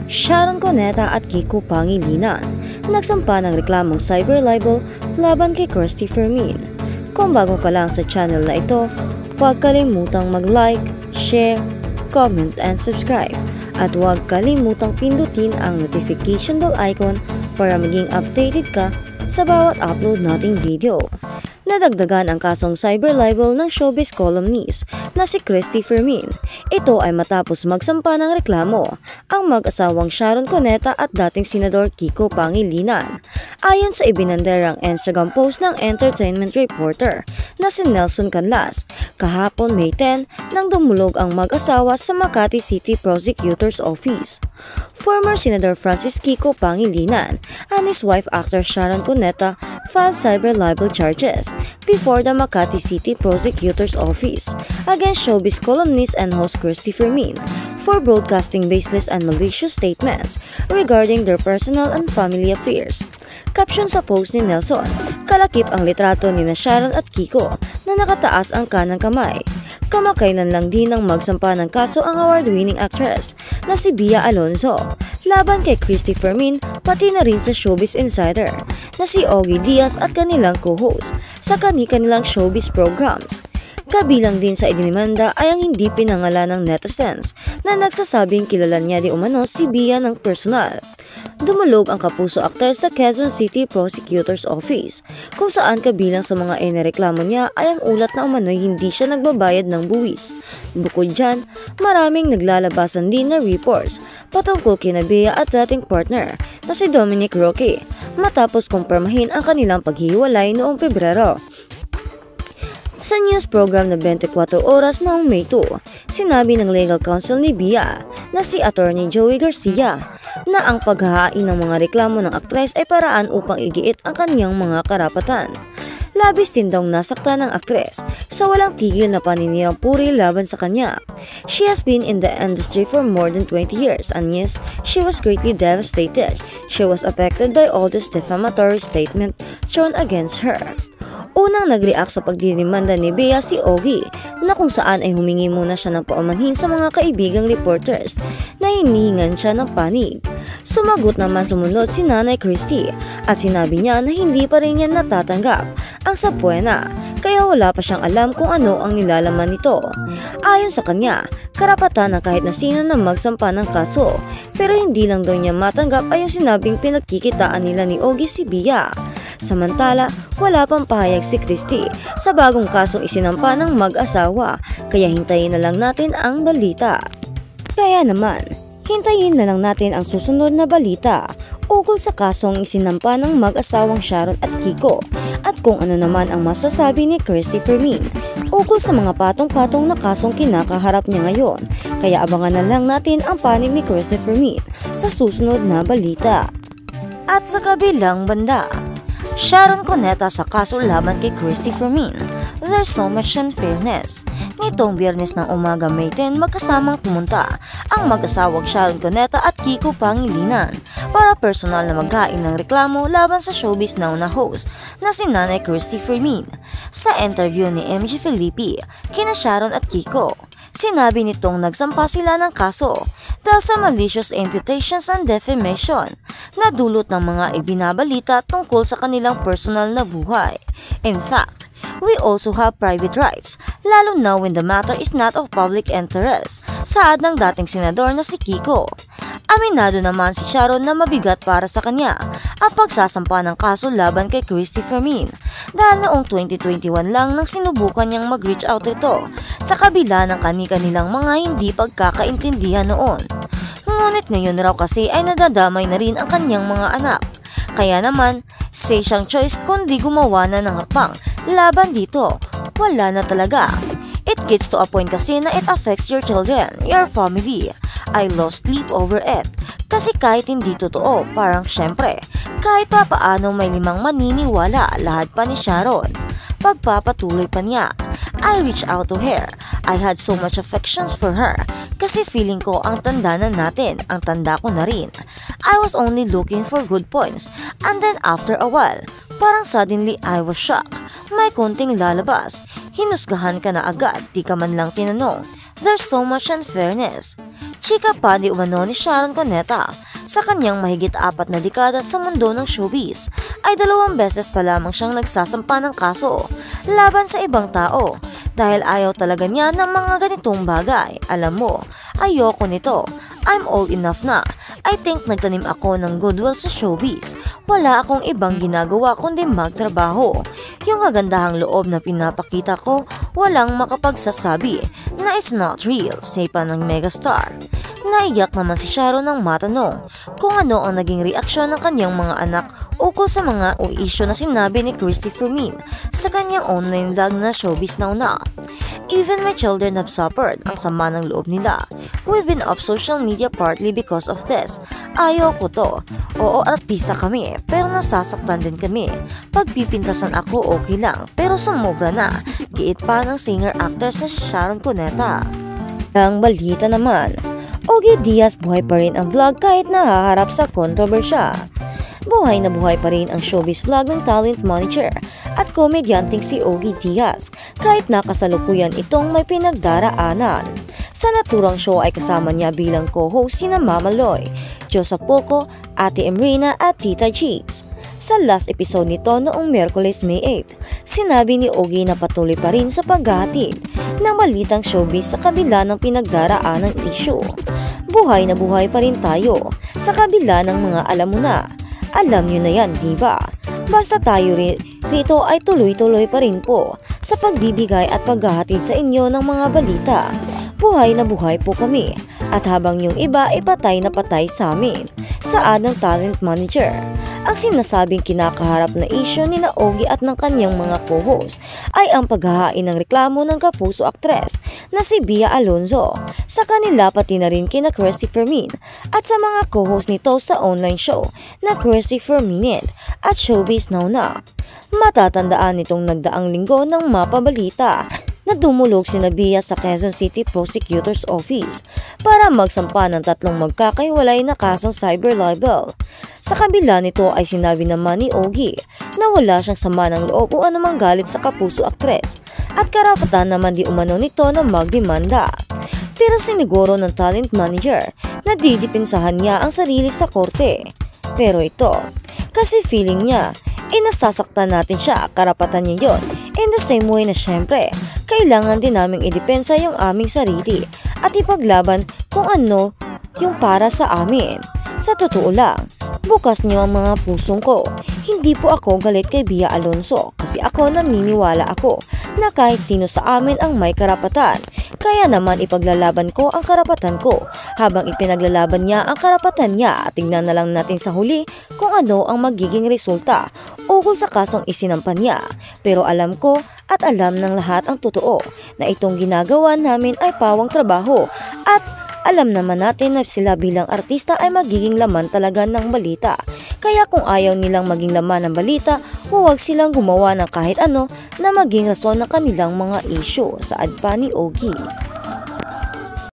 Sharon Cuneta at Kiko Pangilinan nagsampa ng reklamong cyber libel laban kay Christy Fermin. Kung bago ka lang sa channel na ito, huwag kalimutang mag-like, share, comment and subscribe. At huwag kalimutang pindutin ang notification bell icon para maging updated ka sa bawat upload nating video. Nadagdagan ang kasong cyber libel ng showbiz columnist na si Christy Fermin. Ito ay matapos magsampa ng reklamo ang mag-asawang Sharon Cuneta at dating Senador Kiko Pangilinan. Ayon sa ibinanderang Instagram post ng entertainment reporter na si Nelson Canlas, kahapon May 10 nang dumulog ang mag-asawa sa Makati City Prosecutor's Office. Former Senator Francis Kiko Pangilinan and his wife actor Sharon Cuneta filed cyber libel charges before the Makati City Prosecutor's Office against showbiz columnist and host Christy Fermin for broadcasting baseless and malicious statements regarding their personal and family affairs. Caption sa post ni Nelson, kalakip ang litrato ni Sharon at Kiko na nakataas ang kanang kamay. Kamakailan lang din nang magsampa ng kaso ang award-winning actress na si Bia Alonzo laban kay Christy Fermin pati na rin sa Showbiz Insider na si Ogie Diaz at kanilang co-host sa kanilang showbiz programs. Kabilang din sa idinimanda ay ang hindi pinangalan ng netizens na nagsasabing kilala niya di umano si Bia ng personal. Dumulog ang kapuso aktor sa Quezon City Prosecutor's Office kung saan kabilang sa mga inireklamo niya ay ang ulat na umano'y hindi siya nagbabayad ng buwis. Bukod dyan, maraming naglalabasan din na reports patungkol kina Bea at dating partner na si Dominic Roque matapos kumpirmahin ang kanilang paghihiwalay noong Pebrero. Sa news program na 24 Oras noong May 2, sinabi ng legal counsel ni Bia na si Attorney Joey Garcia na ang paghahain ng mga reklamo ng aktres ay paraan upang igiit ang kaniyang mga karapatan. Labis din daw nasaktan ng aktres sa walang tigil na paninirang puri laban sa kanya. She has been in the industry for more than 20 years and yes, she was greatly devastated. She was affected by all this defamatory statement thrown against her. Unang nag-react sa pagdidimanda ni Bea si Ogie na kung saan ay humingi muna siya ng paumanhin sa mga kaibigang reporters na hinihingan siya ng panig. Sumagot naman sumunod si Nanay Christy at sinabi niya na hindi pa rin niya natatanggap ang sapwena kaya wala pa siyang alam kung ano ang nilalaman nito. Ayon sa kanya, karapatan ng kahit na sino na magsampa ng kaso pero hindi lang daw niya matanggap ay yung sinabing pinagkikitaan nila ni Ogie si Bea. Samantala, wala pang pahayag si Christy sa bagong kasong isinampa ng mag-asawa kaya hintayin na lang natin ang balita. Kaya naman, hintayin na lang natin ang susunod na balita ukol sa kasong isinampa ng mag-asawang Sharon at Kiko at kung ano naman ang masasabi ni Christy Fermin ukol sa mga patong-patong na kasong kinakaharap niya ngayon. Kaya abangan na lang natin ang panig ni Christy Fermin sa susunod na balita. At sa kabilang banda, Sharon Cuneta sa kaso laban kay Christy Fermin. There's so much unfairness. Nitong Biyernes ng umaga May 10 magkasamang pumunta ang mag-asawang Sharon Cuneta at Kiko Pangilinan para personal na maghain ng reklamo laban sa showbiz now na host na si Nanay Christy Fermin. Sa interview ni MJ Felipe kina Sharon at Kiko, sinabi nitong nagsampa sila ng kaso dahil sa malicious imputations and defamation na dulot ng mga ibinabalita tungkol sa kanilang personal na buhay. In fact, we also have private rights, lalo na when the matter is not of public interest, saad ng dating senador na si Kiko. Aminado naman si Sharon na mabigat para sa kanya ang pagsasampa ng kaso laban kay Christy Fermin dahil noong 2021 lang nang sinubukan niyang mag-reach out ito sa kabila ng kani-kanilang mga hindi pagkakaintindihan noon. Ngunit ngayon raw kasi ay nadadamay na rin ang kanyang mga anak. Kaya naman, say siyang choice kundi gumawa na ng hakbang laban dito. Wala na talaga. It gets to a point kasi na it affects your children, your family. I lost sleep over it. Kasi kahit hindi totoo, parang syempre, kahit pa paano may limang maniniwala, lahat pa ni Sharon. Pagpapatuloy pa niya, I reached out to her. I had so much affections for her kasi feeling ko ang tanda na natin, ang tanda ko na rin. I was only looking for good points and then after a while, parang suddenly I was shocked. May konting lalabas. Hinusgahan ka na agad, di ka man lang tinanong. There's so much unfairness. Chika pa di umano ni Sharon Cuneta. Sa kanyang mahigit 4 na dekada sa mundo ng showbiz, ay 2 beses pa lamang siyang nagsasampa ng kaso laban sa ibang tao dahil ayaw talaga niya ng mga ganitong bagay. Alam mo, ayoko nito. I'm old enough na. I think nagtanim ako ng goodwill sa showbiz. Wala akong ibang ginagawa kundi magtrabaho. Yung kagandahang loob na pinapakita ko, walang makapagsasabi na it's not real, say pa ng megastar. Naiyak naman si Sharon nang matanong kung ano ang naging reaksyon ng kanyang mga anak ukol sa mga isyu na sinabi ni Christy Fermin sa kanyang online vlog na Showbiz Now Na. Even my children have suffered. Ang sama ng loob nila. We've been off social media partly because of this. Ayaw ko to. Oo, artista kami, pero nasasaktan din kami. Pagpipintasan ako okay lang, pero sumobra na. Giit pa ng singer-actress na si Sharon Cuneta. Ang balita naman, Ogie Diaz buhay pa rin ang vlog kahit nahaharap sa kontrobersya. Buhay na buhay pa rin ang showbiz vlog ng talent manager at komedyanteng si Ogie Diaz kahit nakasalukuyan itong may pinagdaraanan. Sa naturang show ay kasama niya bilang co-host sina Mama Loy, Josa Poco, Ate Emrina at Tita Cheeks. Sa last episode nito noong Miyerkules May 8, sinabi ni Ogie na patuloy pa rin sa paghahatid ng balitang showbiz sa kabila ng pinagdaraan ng issue. Buhay na buhay pa rin tayo sa kabila ng mga alam mo na. Alam nyo na yan, diba? Basta tayo rito ay tuloy-tuloy pa rin po sa pagbibigay at paghahatid sa inyo ng mga balita. Buhay na buhay po kami at habang yung iba ay patay na patay sa amin. Saad ng talent manager. Ang sinasabing kinakaharap na issue ni na Ogie at ng kanyang mga co-host ay ang paghahain ng reklamo ng kapuso aktres na si Bia Alonzo sa kanila pati na rin kina Christy Fermin at sa mga co-host nito sa online show na Christy Fermin at Showbiz Now Na. Matatandaan nitong nagdaang linggo ng mapabalita na dumulog si Bia sa Quezon City Prosecutor's Office para magsampa ng 3 magkakaiwalay na kasong cyber libel. Sa kabila nito ay sinabi naman ni Ogie na wala siyang sama ng loob o anumang galit sa kapuso aktres at karapatan naman di umano nito na magdemanda. Pero siniguro ng talent manager na didipinsahan niya ang sarili sa korte. Pero ito, kasi feeling niya, nasasaktan natin siya, karapatan niya yon. In the same way na syempre, kailangan din naming idepensa yung aming sarili at ipaglaban kung ano yung para sa amin. Sa totoo lang, bukas niyo ang mga pusong ko. Hindi po ako galit kay Bia Alonzo kasi ako naniniwala ako na kahit sino sa amin ang may karapatan. Kaya naman ipaglalaban ko ang karapatan ko habang ipinaglalaban niya ang karapatan niya at tignan na lang natin sa huli kung ano ang magiging resulta ukol sa kasong isinampan niya. Pero alam ko at alam ng lahat ang totoo na itong ginagawa namin ay pawang trabaho at alam naman natin na sila bilang artista ay magiging laman talaga ng balita. Kaya kung ayaw nilang maging laman ng balita, huwag silang gumawa ng kahit ano na maging rason ng kanilang mga issue. Saad pa ni Ogie.